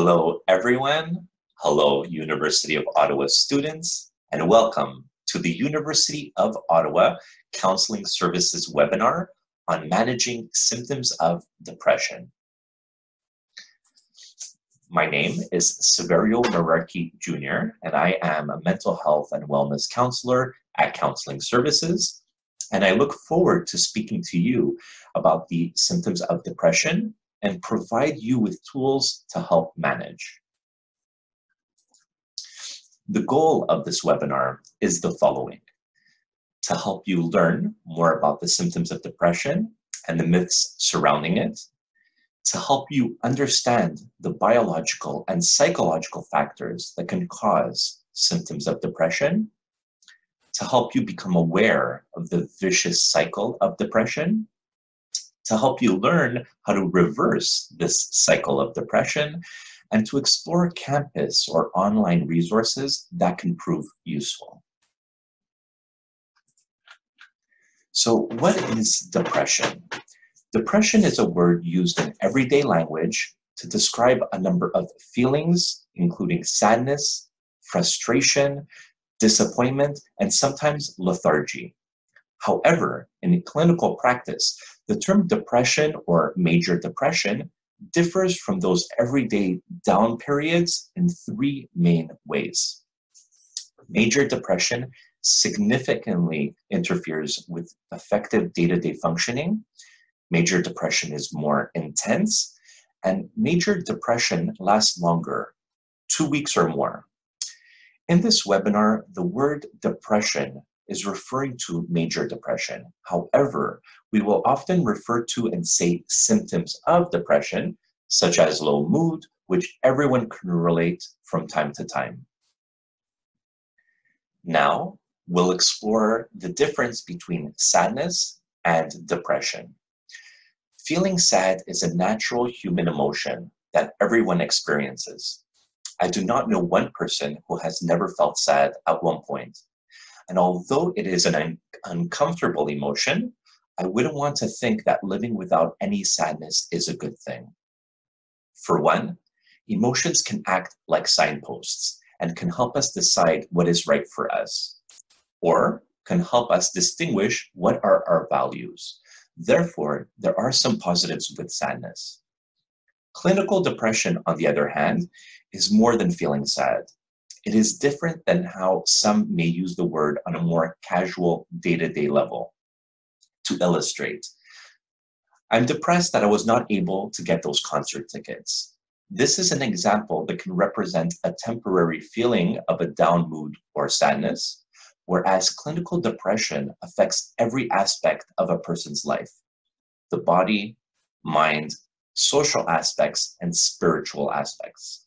Hello, everyone. Hello, University of Ottawa students, and welcome to the University of Ottawa Counseling Services webinar on managing symptoms of depression. My name is Severio Mararki Jr., and I am a mental health and wellness counselor at Counseling Services, and I look forward to speaking to you about the symptoms of depression and provide you with tools to help manage. The goal of this webinar is the following: to help you learn more about the symptoms of depression and the myths surrounding it, to help you understand the biological and psychological factors that can cause symptoms of depression, to help you become aware of the vicious cycle of depression, to help you learn how to reverse this cycle of depression, and to explore campus or online resources that can prove useful. So what is depression? Depression is a word used in everyday language to describe a number of feelings, including sadness, frustration, disappointment, and sometimes lethargy. However, in clinical practice, the term depression or major depression differs from those everyday down periods in three main ways. Major depression significantly interferes with effective day-to-day functioning. Major depression is more intense, and major depression lasts longer, 2 weeks or more. In this webinar, the word depression is referring to major depression. However, we will often refer to and say symptoms of depression, such as low mood, which everyone can relate from time to time. Now, we'll explore the difference between sadness and depression. Feeling sad is a natural human emotion that everyone experiences. I do not know one person who has never felt sad at one point. And although it is an uncomfortable emotion, I wouldn't want to think that living without any sadness is a good thing. For one, emotions can act like signposts and can help us decide what is right for us, or can help us distinguish what are our values. Therefore, there are some positives with sadness. Clinical depression, on the other hand, is more than feeling sad. It is different than how some may use the word on a more casual day-to-day level. To illustrate, I'm depressed that I was not able to get those concert tickets. This is an example that can represent a temporary feeling of a down mood or sadness, whereas clinical depression affects every aspect of a person's life: the body, mind, social aspects, and spiritual aspects.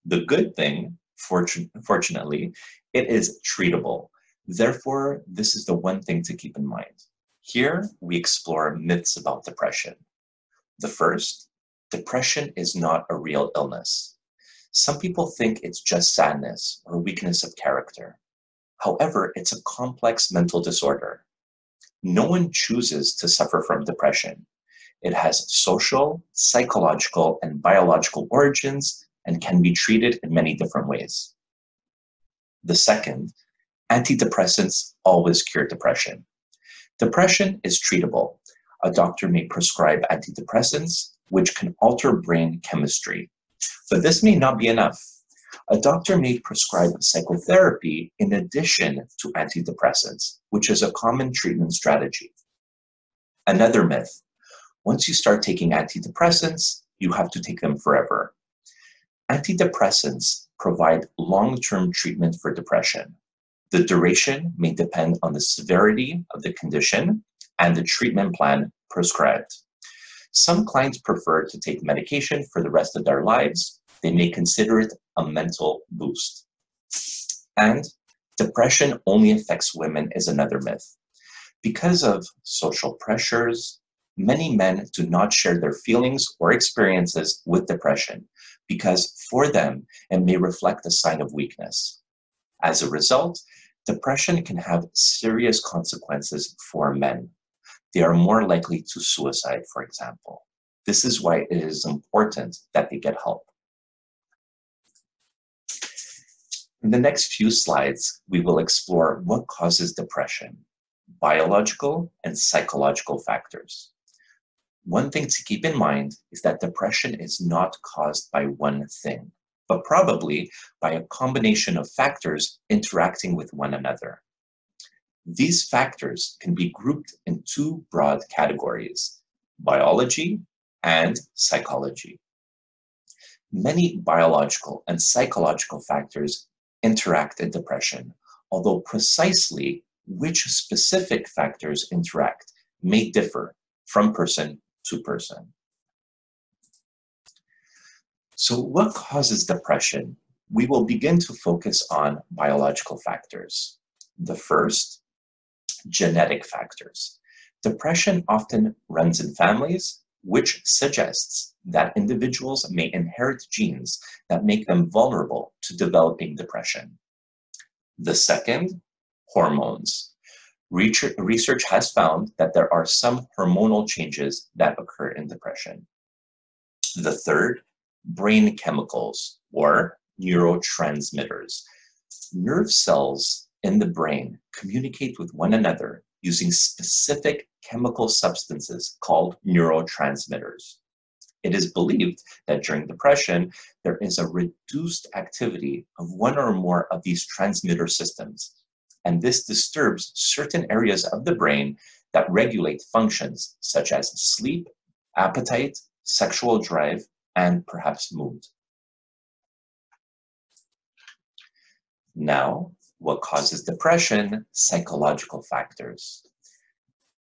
The good thing, fortunately, it is treatable. Therefore, this is the one thing to keep in mind. Here, we explore myths about depression. The first, depression is not a real illness. Some people think it's just sadness or weakness of character. However, it's a complex mental disorder. No one chooses to suffer from depression. It has social, psychological, and biological origins and can be treated in many different ways. The second, antidepressants always cure depression. Depression is treatable. A doctor may prescribe antidepressants, which can alter brain chemistry. But this may not be enough. A doctor may prescribe psychotherapy in addition to antidepressants, which is a common treatment strategy. Another myth: once you start taking antidepressants, you have to take them forever. Antidepressants provide long-term treatment for depression. The duration may depend on the severity of the condition and the treatment plan prescribed. Some clients prefer to take medication for the rest of their lives. They may consider it a mental boost. And depression only affects women is another myth. Because of social pressures, many men do not share their feelings or experiences with depression because for them, it may reflect a sign of weakness. As a result, depression can have serious consequences for men. They are more likely to suicide, for example. This is why it is important that they get help. In the next few slides, we will explore what causes depression, biological and psychological factors. One thing to keep in mind is that depression is not caused by one thing, but probably by a combination of factors interacting with one another. These factors can be grouped in two broad categories: biology and psychology. Many biological and psychological factors interact in depression, although precisely which specific factors interact may differ from person to person. So what causes depression? We will begin to focus on biological factors. The first, genetic factors. Depression often runs in families, which suggests that individuals may inherit genes that make them vulnerable to developing depression. The second, hormones. Research has found that there are some hormonal changes that occur in depression. The third, brain chemicals or neurotransmitters. Nerve cells in the brain communicate with one another using specific chemical substances called neurotransmitters. It is believed that during depression, there is a reduced activity of one or more of these transmitter systems, and this disturbs certain areas of the brain that regulate functions such as sleep, appetite, sexual drive, and perhaps mood. Now, what causes depression? Psychological factors.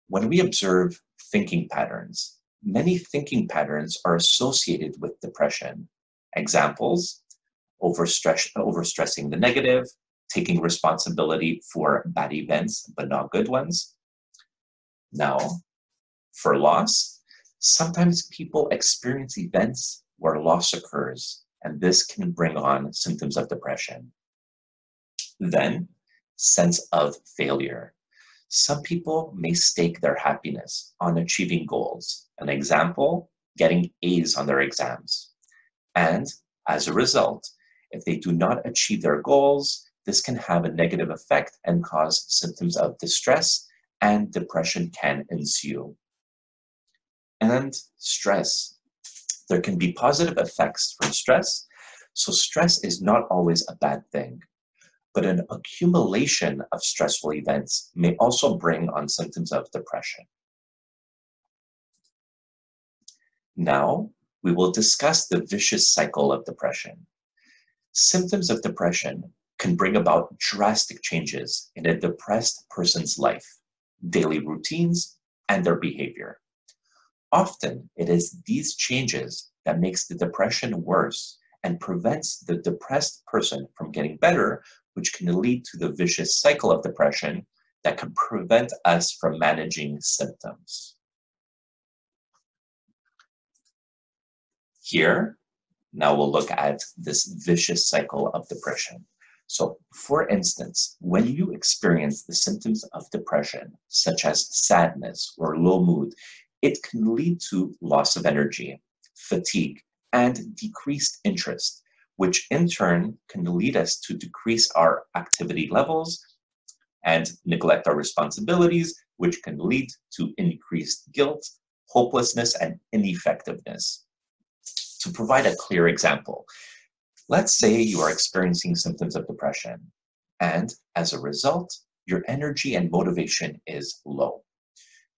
When we observe thinking patterns, many thinking patterns are associated with depression. Examples: overstressing the negative, taking responsibility for bad events but not good ones. Now, for loss, sometimes people experience events where loss occurs, and this can bring on symptoms of depression. Then, sense of failure. Some people may stake their happiness on achieving goals. An example, getting A's on their exams. And as a result, if they do not achieve their goals, this can have a negative effect and cause symptoms of distress, and depression can ensue. And stress. There can be positive effects from stress, so stress is not always a bad thing. But an accumulation of stressful events may also bring on symptoms of depression. Now, we will discuss the vicious cycle of depression. Symptoms of depression can bring about drastic changes in a depressed person's life, daily routines, and their behavior. Often, it is these changes that makes the depression worse and prevents the depressed person from getting better, which can lead to the vicious cycle of depression that can prevent us from managing symptoms. Here, now we'll look at this vicious cycle of depression. So, for instance, when you experience the symptoms of depression, such as sadness or low mood, it can lead to loss of energy, fatigue, and decreased interest, which in turn can lead us to decrease our activity levels and neglect our responsibilities, which can lead to increased guilt, hopelessness, and ineffectiveness. To provide a clear example, let's say you are experiencing symptoms of depression, and as a result, your energy and motivation is low.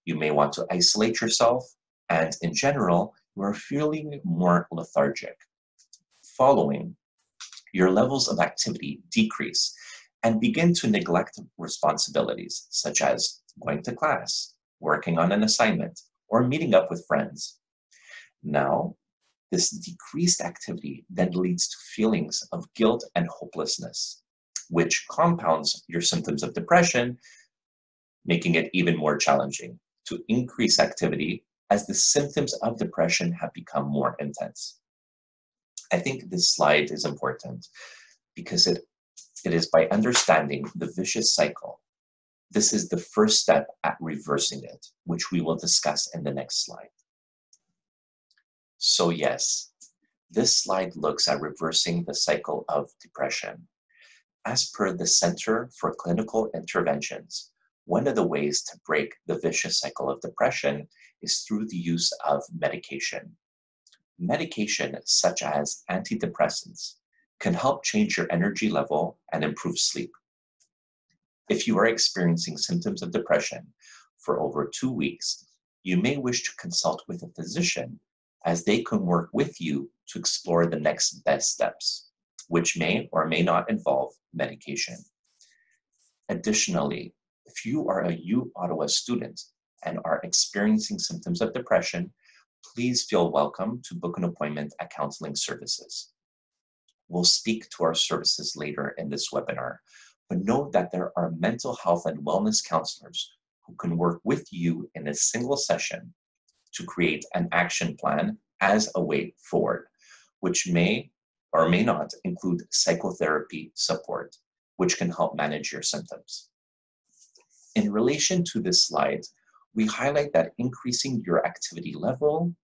You may want to isolate yourself, and in general, you are feeling more lethargic. Following, your levels of activity decrease and begin to neglect responsibilities such as going to class, working on an assignment, or meeting up with friends. Now, this decreased activity then leads to feelings of guilt and hopelessness, which compounds your symptoms of depression, making it even more challenging to increase activity as the symptoms of depression have become more intense. I think this slide is important because it is by understanding the vicious cycle. This is the first step at reversing it, which we will discuss in the next slide. So yes, this slide looks at reversing the cycle of depression. As per the Center for Clinical Interventions, one of the ways to break the vicious cycle of depression is through the use of medication. Medication, such as antidepressants, can help change your energy level and improve sleep. If you are experiencing symptoms of depression for over 2 weeks, you may wish to consult with a physician as they can work with you to explore the next best steps, which may or may not involve medication. Additionally, if you are a U Ottawa student and are experiencing symptoms of depression, please feel welcome to book an appointment at Counseling Services. We'll speak to our services later in this webinar, but note that there are mental health and wellness counselors who can work with you in a single session to create an action plan as a way forward, which may or may not include psychotherapy support, which can help manage your symptoms. In relation to this slide, we highlight that increasing your activity level,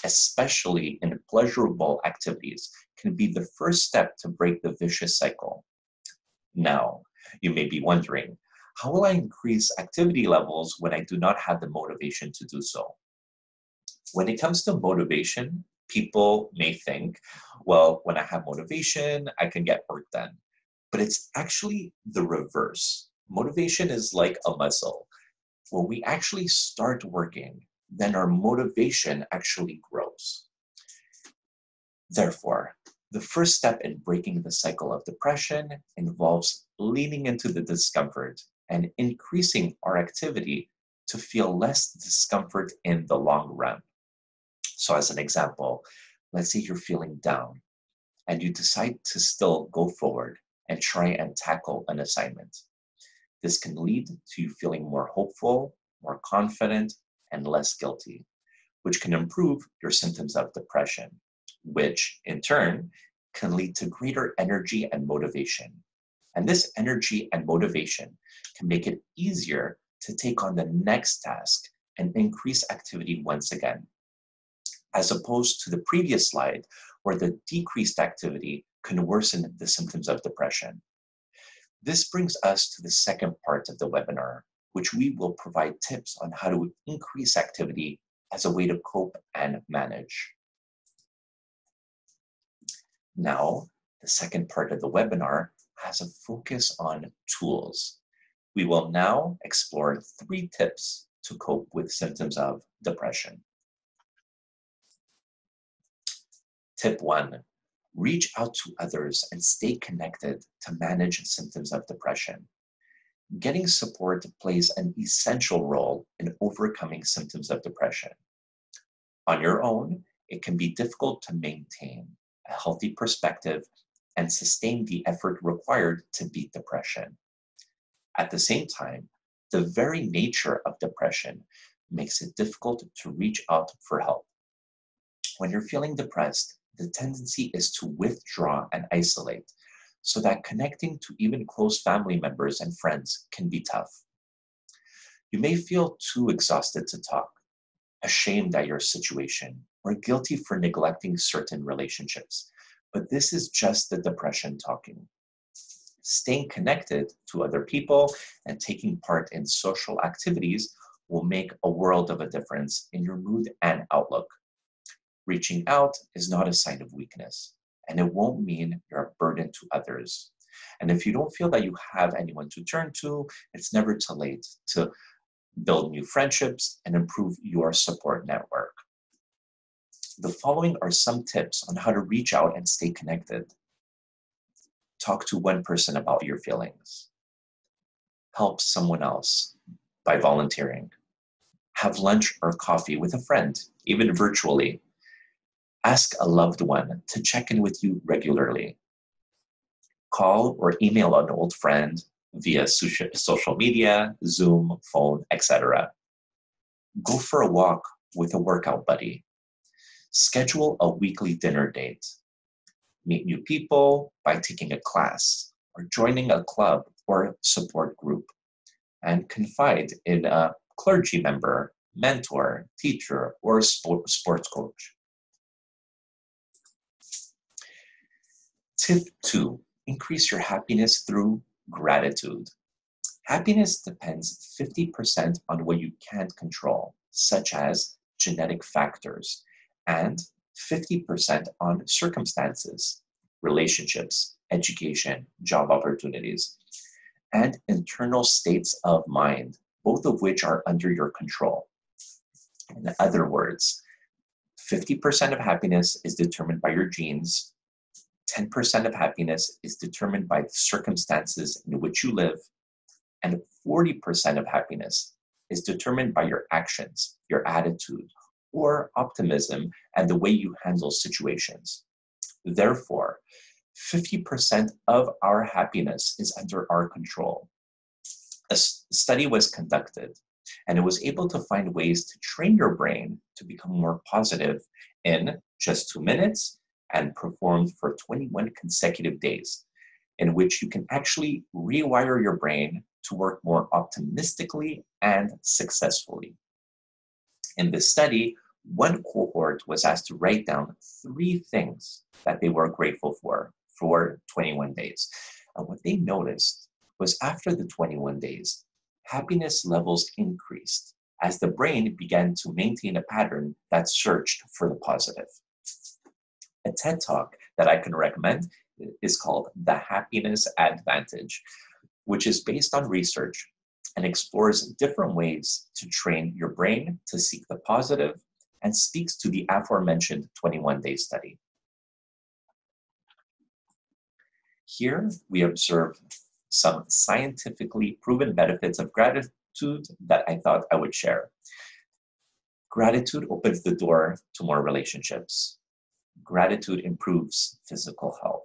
especially in pleasurable activities, can be the first step to break the vicious cycle. Now, you may be wondering, how will I increase activity levels when I do not have the motivation to do so? When it comes to motivation, people may think, well, when I have motivation, I can get work done. But it's actually the reverse. Motivation is like a muscle. When we actually start working, then our motivation actually grows. Therefore, the first step in breaking the cycle of depression involves leaning into the discomfort and increasing our activity to feel less discomfort in the long run. So as an example, let's say you're feeling down and you decide to still go forward and try and tackle an assignment. This can lead to you feeling more hopeful, more confident, and less guilty, which can improve your symptoms of depression, which in turn can lead to greater energy and motivation. And this energy and motivation can make it easier to take on the next task and increase activity once again, as opposed to the previous slide where the decreased activity can worsen the symptoms of depression. This brings us to the second part of the webinar, which we will provide tips on how to increase activity as a way to cope and manage. Now, the second part of the webinar has a focus on tools. We will now explore 3 tips to cope with symptoms of depression. Tip 1, reach out to others and stay connected to manage symptoms of depression. Getting support plays an essential role in overcoming symptoms of depression. On your own, it can be difficult to maintain a healthy perspective and sustain the effort required to beat depression. At the same time, the very nature of depression makes it difficult to reach out for help. When you're feeling depressed, the tendency is to withdraw and isolate, so that connecting to even close family members and friends can be tough. You may feel too exhausted to talk, ashamed at your situation, or guilty for neglecting certain relationships, but this is just the depression talking. Staying connected to other people and taking part in social activities will make a world of a difference in your mood and outlook. Reaching out is not a sign of weakness, and it won't mean you're a burden to others. And if you don't feel that you have anyone to turn to, it's never too late to build new friendships and improve your support network. The following are some tips on how to reach out and stay connected. Talk to one person about your feelings. Help someone else by volunteering. Have lunch or coffee with a friend, even virtually. Ask a loved one to check in with you regularly. Call or email an old friend via social media, Zoom, phone, etc. Go for a walk with a workout buddy. Schedule a weekly dinner date. Meet new people by taking a class or joining a club or support group. And confide in a clergy member, mentor, teacher, or sports coach. Tip 2, Increase your happiness through gratitude. Happiness depends 50% on what you can't control, such as genetic factors, and 50% on circumstances, relationships, education, job opportunities, and internal states of mind, both of which are under your control. In other words, 50% of happiness is determined by your genes, 10% of happiness is determined by the circumstances in which you live, and 40% of happiness is determined by your actions, your attitude, or optimism, and the way you handle situations. Therefore, 50% of our happiness is under our control. A study was conducted, and it was able to find ways to train your brain to become more positive in just 2 minutes and performed for 21 consecutive days, in which you can actually rewire your brain to work more optimistically and successfully. In this study, one cohort was asked to write down 3 things that they were grateful for 21 days. And what they noticed was after the 21 days, happiness levels increased as the brain began to maintain a pattern that searched for the positive. A TED Talk that I can recommend is called The Happiness Advantage, which is based on research and explores different ways to train your brain to seek the positive and speaks to the aforementioned 21-day study. Here, we observe some scientifically proven benefits of gratitude that I thought I would share. Gratitude opens the door to more relationships. Gratitude improves physical health.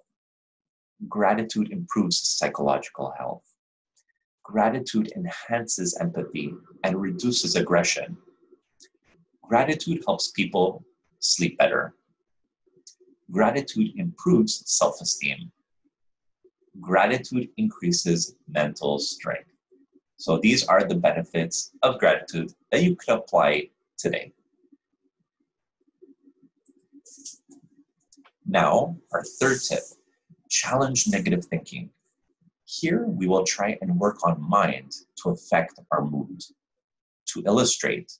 Gratitude improves psychological health. Gratitude enhances empathy and reduces aggression. Gratitude helps people sleep better. Gratitude improves self-esteem. Gratitude increases mental strength. So these are the benefits of gratitude that you could apply today. Now, our third tip, challenge negative thinking. Here, we will try and work on mind to affect our mood. To illustrate,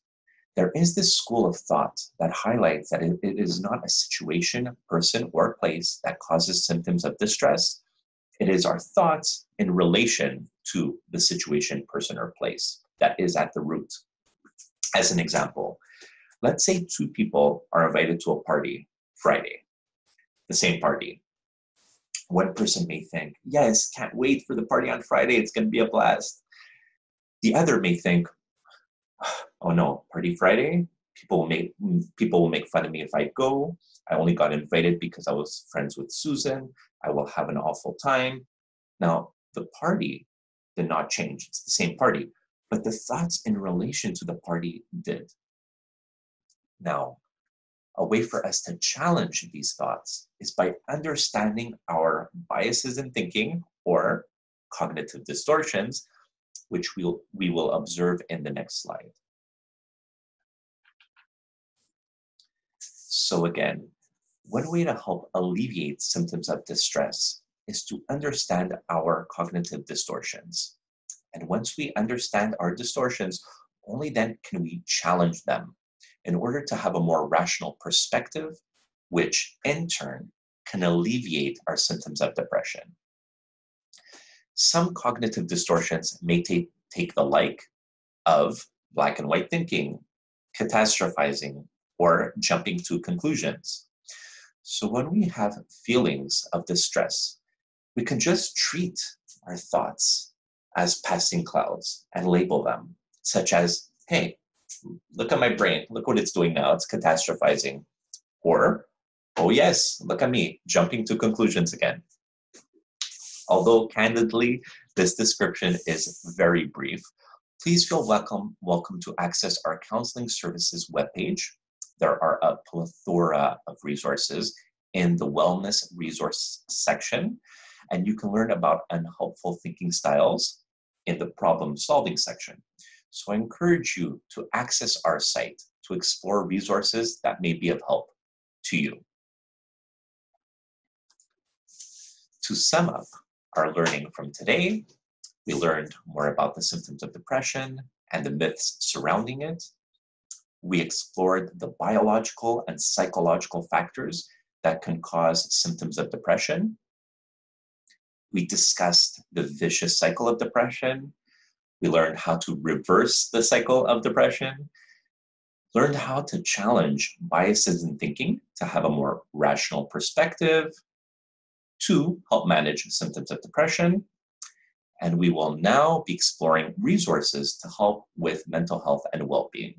there is this school of thought that highlights that it is not a situation, person, or place that causes symptoms of distress. It is our thoughts in relation to the situation, person, or place that is at the root. As an example, let's say 2 people are invited to a party Friday, the same party. One person may think, yes, can't wait for the party on Friday, it's going to be a blast. The other may think, oh no, party Friday? People will make fun of me if I go. I only got invited because I was friends with Susan. I will have an awful time. Now, the party did not change. It's the same party, but the thoughts in relation to the party did. Now, a way for us to challenge these thoughts is by understanding our biases in thinking or cognitive distortions, which we will observe in the next slide. So again, one way to help alleviate symptoms of distress is to understand our cognitive distortions. And once we understand our distortions, only then can we challenge them in order to have a more rational perspective, which in turn can alleviate our symptoms of depression. Some cognitive distortions may take the like of black and white thinking, catastrophizing, or jumping to conclusions. So when we have feelings of distress, we can just treat our thoughts as passing clouds and label them, such as, hey, look at my brain, look what it's doing now, it's catastrophizing. Or, oh yes, look at me, jumping to conclusions again. Although candidly, this description is very brief, please feel welcome to access our counseling services webpage. There are a plethora of resources in the wellness resource section, and you can learn about unhelpful thinking styles in the problem solving section. So I encourage you to access our site to explore resources that may be of help to you. To sum up our learning from today, we learned more about the symptoms of depression and the myths surrounding it. We explored the biological and psychological factors that can cause symptoms of depression. We discussed the vicious cycle of depression. We learned how to reverse the cycle of depression, learned how to challenge biases in thinking to have a more rational perspective, to help manage symptoms of depression. And we will now be exploring resources to help with mental health and well-being.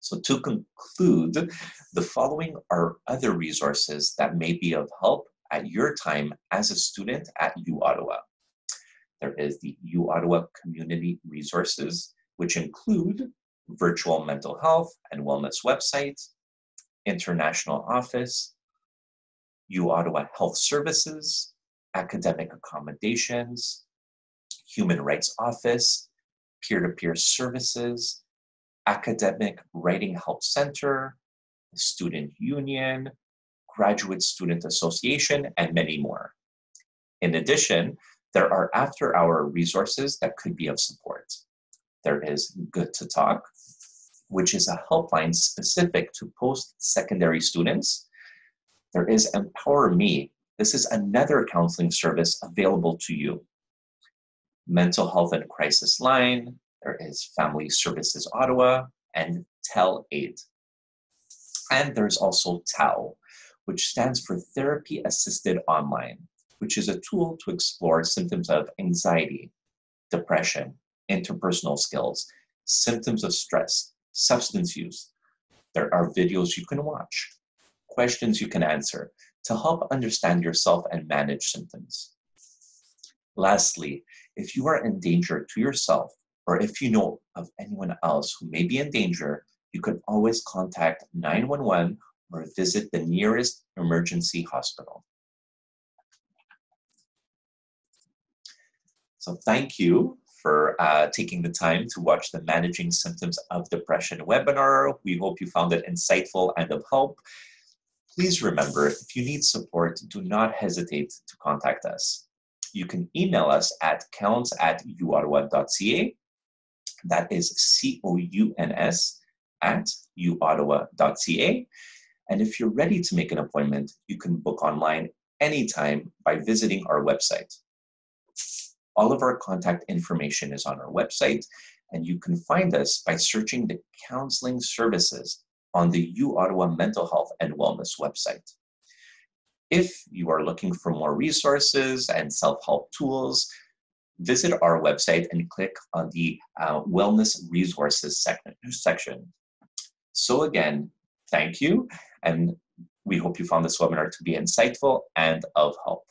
So to conclude, the following are other resources that may be of help at your time as a student at U Ottawa. There is the U Ottawa Community Resources, which include virtual mental health and wellness website, international office, U Ottawa Health Services, academic accommodations, human rights office, peer-to-peer services, academic writing help center, student union, graduate student association, and many more. In addition, there are after-hour resources that could be of support. There is Good to Talk, which is a helpline specific to post-secondary students. There is Empower Me. This is another counseling service available to you. Mental Health and Crisis Line. There is Family Services Ottawa and Tell Aid. And there's also TAO, which stands for Therapy Assisted Online, which is a tool to explore symptoms of anxiety, depression, interpersonal skills, symptoms of stress, substance use. There are videos you can watch, questions you can answer to help understand yourself and manage symptoms. Lastly, if you are in danger to yourself, or if you know of anyone else who may be in danger, you can always contact 911 or visit the nearest emergency hospital. So thank you for taking the time to watch the Managing Symptoms of Depression webinar. We hope you found it insightful and of help. Please remember, if you need support, do not hesitate to contact us. You can email us at counts@uottawa.ca. That is COUNS@uottawa.ca. And if you're ready to make an appointment, you can book online anytime by visiting our website. All of our contact information is on our website, and you can find us by searching the counseling services on the U Ottawa Mental Health and Wellness website. If you are looking for more resources and self-help tools, visit our website and click on the Wellness Resources section. So again, thank you, and we hope you found this webinar to be insightful and of help.